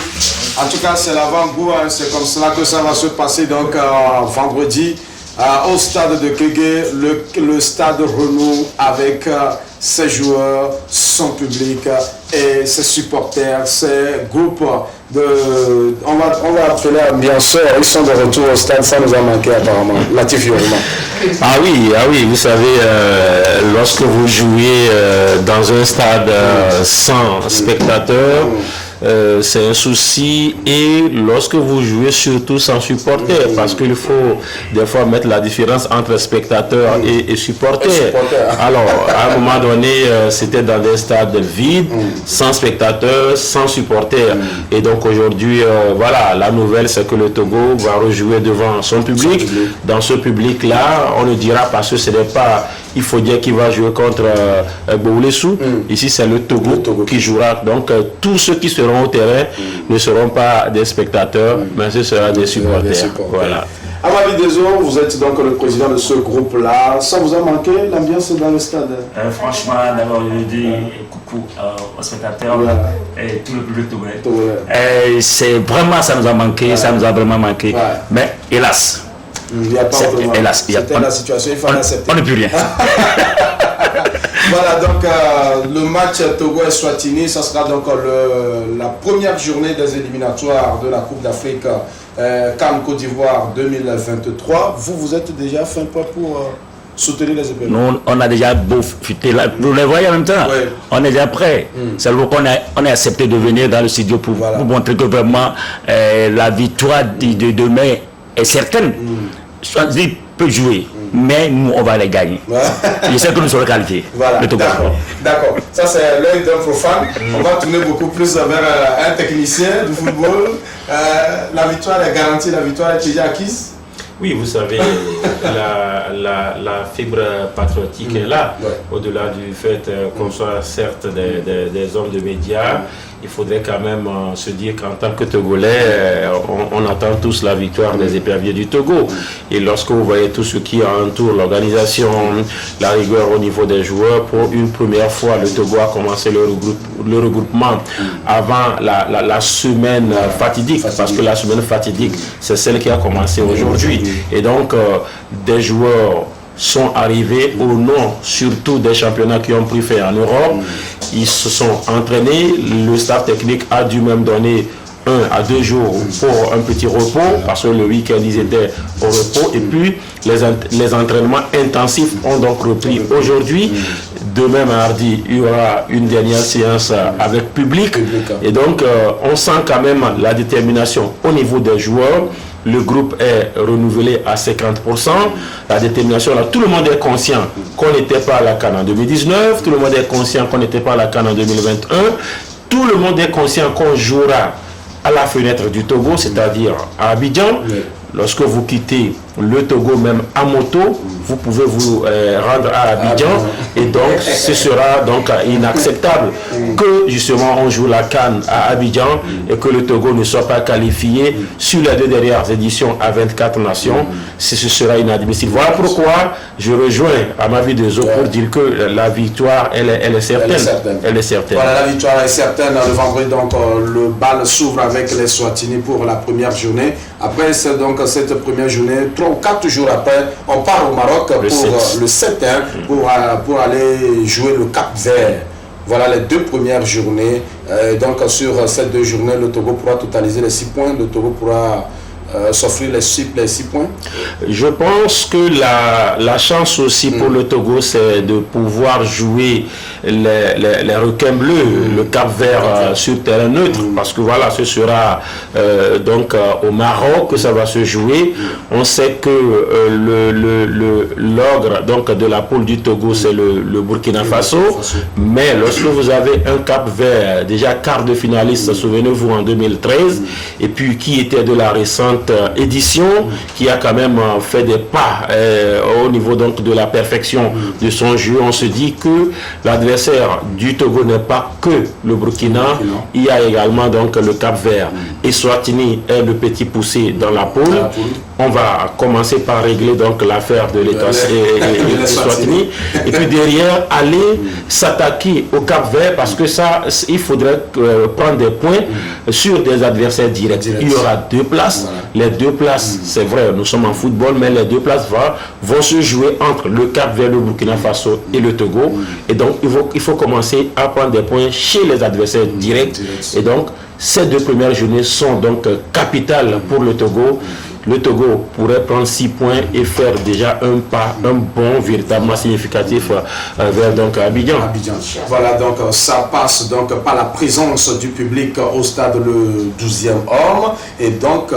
En tout cas, c'est l'avant-goût, hein. C'est comme cela que ça va se passer donc vendredi au stade de Kégué, le stade renoue avec ses joueurs, son public et ses supporters, ses groupes on va appeler ambianceurs. Ils sont de retour au stade, ça nous a manqué apparemment. Latif Yorima. Ah oui, vous savez, lorsque vous jouez dans un stade sans spectateurs, c'est un souci, et lorsque vous jouez surtout sans supporters, parce qu'il faut des fois mettre la différence entre spectateurs et supporters. Alors, à un moment donné, c'était dans des stades vides, sans spectateurs, sans supporters. Et donc aujourd'hui, voilà, la nouvelle, c'est que le Togo va rejouer devant son public. Dans ce public-là, on ne dira pas que ce n'est pas il faut dire qu'il va jouer contre Boulessou. Ici, c'est le Togo qui jouera. Donc, tous ceux qui seront au terrain ne seront pas des spectateurs, mais ce sera des supporters. Voilà. Amavi Dezo, vous êtes donc le président de ce groupe-là. Ça vous a manqué, l'ambiance dans le stade? Franchement, d'abord, je dis coucou aux spectateurs et tout le public togolais. C'est vraiment, ça nous a manqué, ça nous a vraiment manqué. Mais hélas, il n'y a pas autrement. Hélas, c'était la situation, il fallait accepter. On ne peut rien. Voilà, donc le match Togo-Eswatini, ça sera donc la première journée des éliminatoires de la Coupe d'Afrique CAN Côte d'Ivoire 2023. Vous êtes déjà fait pas pour soutenir les événements? Nous, on a déjà profité, vous les voyez en même temps, on est déjà prêt. C'est pourquoi on a accepté de venir dans le studio pour montrer que vraiment la victoire de demain est certaine. Choisir peut jouer, mais nous on va les gagner. Je sais que nous serons qualifiés. Voilà, d'accord. Ça c'est l'œil d'un profane. On va tourner beaucoup plus vers un technicien du football. La victoire est garantie, la victoire est déjà acquise. Oui, vous savez, la fibre patriotique est là. Au-delà du fait qu'on soit certes des hommes de médias, il faudrait quand même se dire qu'en tant que Togolais, on attend tous la victoire des éperviers du Togo. Et lorsque vous voyez tout ce qui entoure l'organisation, la rigueur au niveau des joueurs, pour une première fois, le Togo a commencé le regroupement avant la semaine fatidique, parce que la semaine fatidique, c'est celle qui a commencé aujourd'hui. Et donc, des joueurs sont arrivés au nom surtout des championnats qui ont pris fin en Europe. Ils se sont entraînés, le staff technique a dû même donner 1 à 2 jours pour un petit repos, parce que le week-end ils étaient au repos, et puis les entraînements intensifs ont donc repris aujourd'hui. Demain mardi, il y aura une dernière séance avec public, et donc on sent quand même la détermination au niveau des joueurs. Le groupe est renouvelé à 50%. La détermination, là, tout le monde est conscient qu'on n'était pas à la CAN en 2019. Tout le monde est conscient qu'on n'était pas à la CAN en 2021. Tout le monde est conscient qu'on jouera à la fenêtre du Togo, c'est-à-dire à Abidjan. Lorsque vous quittez le Togo, même à moto, vous pouvez vous rendre à Abidjan, et donc ce sera donc inacceptable que justement on joue la CAN à Abidjan et que le Togo ne soit pas qualifié sur les 2 dernières éditions à 24 nations. Ce sera inadmissible. Voilà pourquoi je rejoins Amavi Dezo pour dire que la victoire elle est certaine. Elle est certaine. Voilà, la victoire est certaine. Le vendredi, donc le bal s'ouvre avec les Swatini pour la première journée. Après donc cette première journée, 3 ou 4 jours après, on part au Maroc pour le 7 pour aller jouer le Cap-Vert. Voilà les 2 premières journées. Donc sur ces 2 journées, le Togo pourra totaliser les 6 points. Le Togo pourra s'offrir les 6 points. Je pense que la chance aussi pour le Togo, c'est de pouvoir jouer les requins bleus, le Cap-Vert sur terrain neutre, parce que voilà, ce sera donc au Maroc que ça va se jouer. On sait que l'ogre donc de la poule du Togo, c'est le Burkina Faso, mais lorsque vous avez un Cap-Vert déjà quart de finaliste, souvenez-vous, en 2013, et puis qui était de la récente édition, qui a quand même fait des pas au niveau donc de la perfection de son jeu. On se dit que l'adversaire du Togo n'est pas que le Burkina, il y a également donc le Cap-Vert. Eswatini est le petit poussé dans la poule. on va commencer par régler donc l'affaire de l'Eswatini et puis derrière aller s'attaquer au Cap-Vert parce que ça, il faudrait prendre des points sur des adversaires directs. Il y aura 2 places. Les 2 places, c'est vrai, nous sommes en football, mais les 2 places vont se jouer entre le Cap-Vert, le Burkina Faso et le Togo. Et donc, il faut commencer à prendre des points chez les adversaires directs. Et donc, ces 2 premières journées sont donc capitales pour le Togo. Le Togo pourrait prendre 6 points et faire déjà un bond véritablement significatif vers donc Abidjan. Voilà, donc ça passe donc par la présence du public au stade le 12e homme. Et donc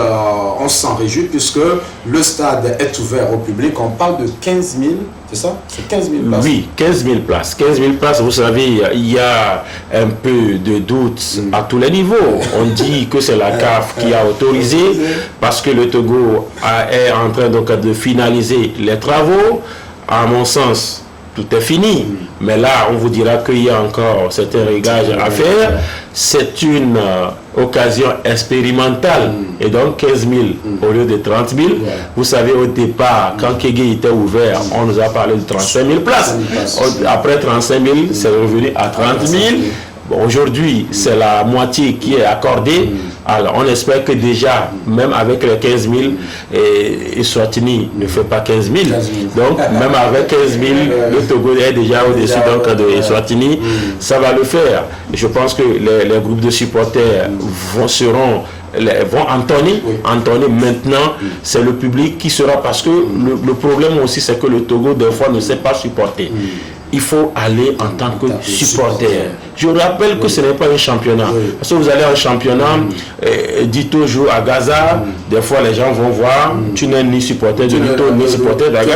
on s'en réjouit puisque le stade est ouvert au public. On parle de 15 000, c'est ça? C'est 15 000 places. Oui, 15 000 places. 15 000 places, vous savez, il y a un peu de doute à tous les niveaux. On dit que c'est la CAF qui a autorisé parce que le Togo est en train donc de finaliser les travaux. À mon sens, tout est fini. Mais là, on vous dira qu'il y a encore certains réglages à faire. C'est une occasion expérimentale. Et donc 15 000 au lieu de 30 000. Vous savez, au départ, quand Kégué était ouvert, on nous a parlé de 35 000 places. Après 35 000, c'est revenu à 30 000. Bon, aujourd'hui, c'est la moitié qui est accordée. Alors, on espère que déjà, même avec les 15 000, Eswatini ne fait pas 15 000. Donc, même avec 15 000, le Togo est déjà au-dessus de Eswatini. Ça va le faire. Je pense que les groupes de supporters vont entonner maintenant. C'est le public qui sera, parce que le problème aussi, c'est que le Togo, des fois, ne sait pas supporter. Il faut aller en tant que supporter. Je rappelle que ce n'est pas un championnat. Parce que vous allez en championnat, Dito joue à Gaza, des fois les gens vont voir, tu n'es ni supporter de Dito, ni supporter de Gaza.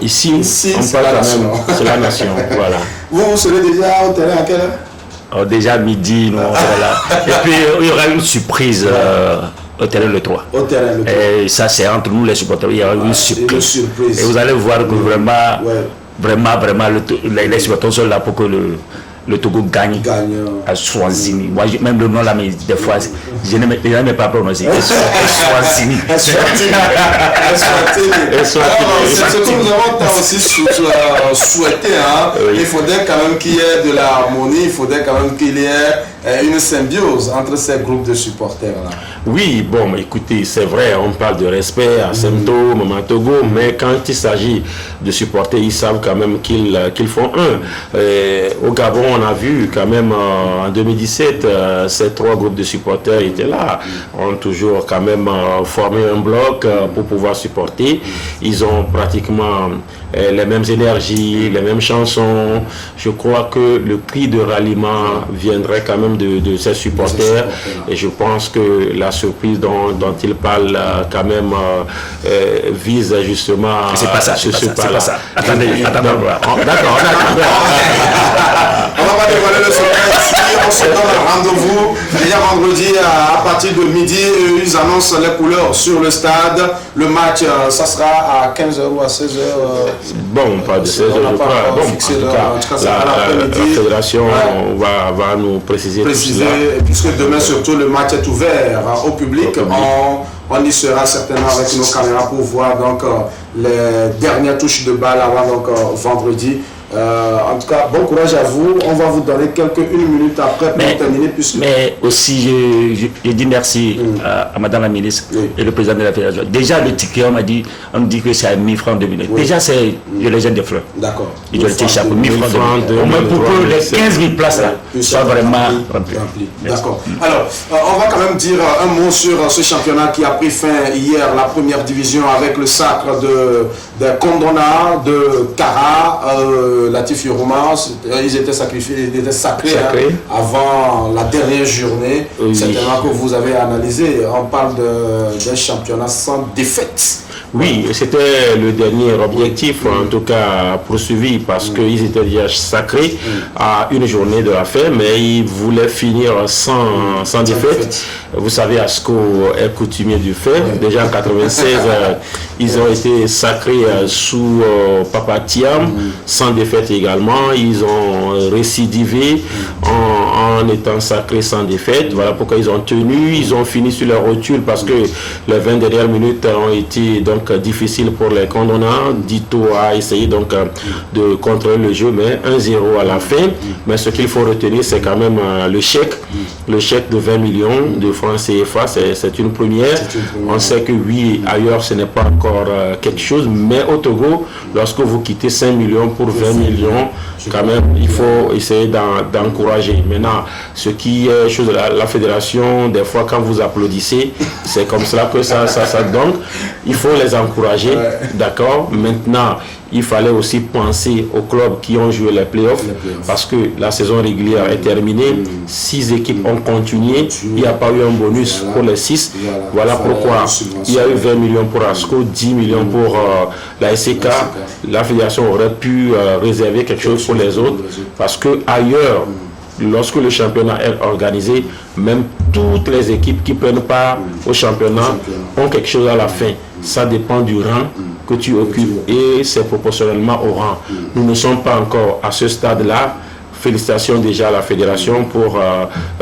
Ici, on parle quand même, c'est la nation. Voilà. Vous serez déjà au terrain à quelle heure? Déjà midi, nous on sera là. Et puis il y aura une surprise. Au terrain le 3. Et ça, c'est entre nous les supporters. Il y aura une surprise. Et vous allez voir que vraiment, les supporters sont là pour que le Togo gagne à Eswatini. Moi, même le nom là, mais des fois, je n'aime pas prononcer. Eswatini. C'est ce que nous avons aussi souhaité. Il faudrait quand même qu'il y ait de l'harmonie, il faudrait quand même qu'il y ait une symbiose entre ces groupes de supporters-là. Oui, bon, écoutez, c'est vrai, on parle de respect à Semto, Maman Togo, mais quand il s'agit de supporter, ils savent quand même qu'ils font un. Au Gabon, on a vu quand même en 2017, ces 3 groupes de supporters étaient là, ont toujours quand même formé un bloc pour pouvoir supporter. Ils ont pratiquement les mêmes énergies, les mêmes chansons. Je crois que le cri de ralliement viendrait quand même de ces supporters. Et je pense que la surprise dont il parle quand même vise justement... C'est pas ça, c'est pas ça. Attendez. D'accord. On va pas dévoiler le secret ici. On se donne un rendez-vous déjà vendredi à partir de midi. Ils annoncent les couleurs sur le stade. Le match, ça sera à 15h ou à 16h. Bon, pas de 16h, je crois. Bon, en tout cas, la fédération va nous préciser tout cela. Puisque demain, surtout, le match est ouvert au public. On y sera certainement avec nos caméras pour voir donc les dernières touches de balle avant donc vendredi. En tout cas, bon courage à vous. On va vous donner une minute après pour terminer. Mais aussi, je dis merci à Madame la ministre et le président de la fédération. Déjà, le ticket, on nous dit que c'est à 1 000 francs de minute. Déjà, c'est le jeune de fleurs. D'accord. Il doit être chapeau, 1 000 francs de minute. Au moins pour que les 15 000 places là soient vraiment remplies. D'accord. Alors, on va quand même dire un mot sur ce championnat qui a pris fin hier, la première division, avec le sacre de Kondona, de Kara. Latif Youruma, ils étaient sacrifiés, ils étaient sacrés. Avant la dernière journée. Certainement que vous avez analysé. On parle d'un championnat sans défaite. Oui, c'était le dernier objectif, en tout cas poursuivi, parce qu'ils étaient déjà sacrés à une journée de la fin, mais ils voulaient finir sans défaite. Vous savez, Asco est coutumier du fait. Déjà en 96, ils ont été sacrés sous Papa Thiam, sans défaite également. Ils ont récidivé en en étant sacrés sans défaite. Voilà pourquoi ils ont tenu, ils ont fini sur leur rotule parce que les 20 dernières minutes ont été donc difficiles pour les condamnants. Dito a essayé donc de contrôler le jeu, mais 1-0 à la fin. Mais ce qu'il faut retenir, c'est quand même le chèque de 20 millions de francs CFA, c'est une première. On sait que oui, ailleurs ce n'est pas encore quelque chose, mais au Togo, lorsque vous quittez 5 millions pour 20 millions, quand même, il faut essayer d'encourager. Maintenant, ce qui est chose de la fédération, des fois quand vous applaudissez, c'est comme cela que ça donne. Il faut les encourager, d'accord. Maintenant, il fallait aussi penser aux clubs qui ont joué les playoffs, parce que la saison régulière est terminée, 6 équipes ont continué, il n'y a pas eu un bonus pour les 6. Voilà pourquoi il y a eu 20 millions pour ASCO, 10 millions pour la SCK. La fédération aurait pu réserver quelque chose pour les autres, parce que ailleurs, lorsque le championnat est organisé, même toutes les équipes qui prennent part au championnat ont quelque chose à la fin. Ça dépend du rang que tu occupes et c'est proportionnellement au rang. Nous ne sommes pas encore à ce stade-là. Félicitations déjà à la fédération pour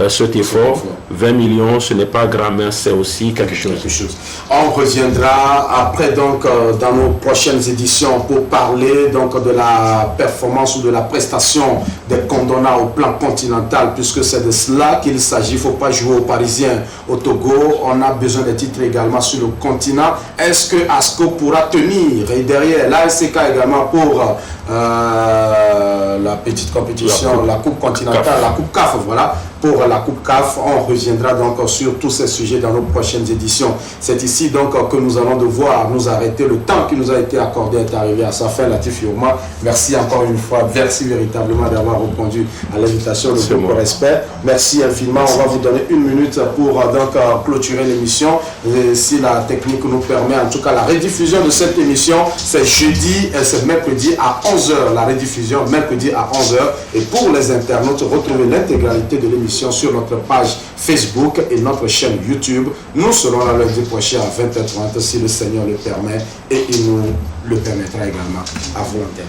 cet effort. 20 millions, ce n'est pas grand, mais c'est aussi quelque chose. On reviendra après donc dans nos prochaines éditions pour parler donc de la performance ou de la prestation des condamnés au plan continental, puisque c'est de cela qu'il s'agit. Il ne faut pas jouer aux Parisiens au Togo. On a besoin de titres également sur le continent. Est-ce que ASCO pourra tenir? Et derrière, l'ASCK également pour la petite compétition, la Coupe continentale, la Coupe CAF, voilà. Pour la Coupe CAF, on reviendra donc sur tous ces sujets dans nos prochaines éditions. C'est ici donc que nous allons devoir nous arrêter. Le temps qui nous a été accordé est arrivé à sa fin. Latif Youma, merci encore une fois. Merci véritablement d'avoir répondu à l'invitation de beaucoup respect. Merci infiniment. On va vous donner 1 minute pour donc clôturer l'émission. Si la technique nous permet, en tout cas la rediffusion de cette émission, c'est jeudi et c'est mercredi à 11h. La rediffusion mercredi à 11h. Et pour les internautes, retrouvez l'intégralité de l'émission sur notre page Facebook et notre chaîne YouTube. Nous serons là lundi prochain à 20h30 si le Seigneur le permet et il nous le permettra également à volonté.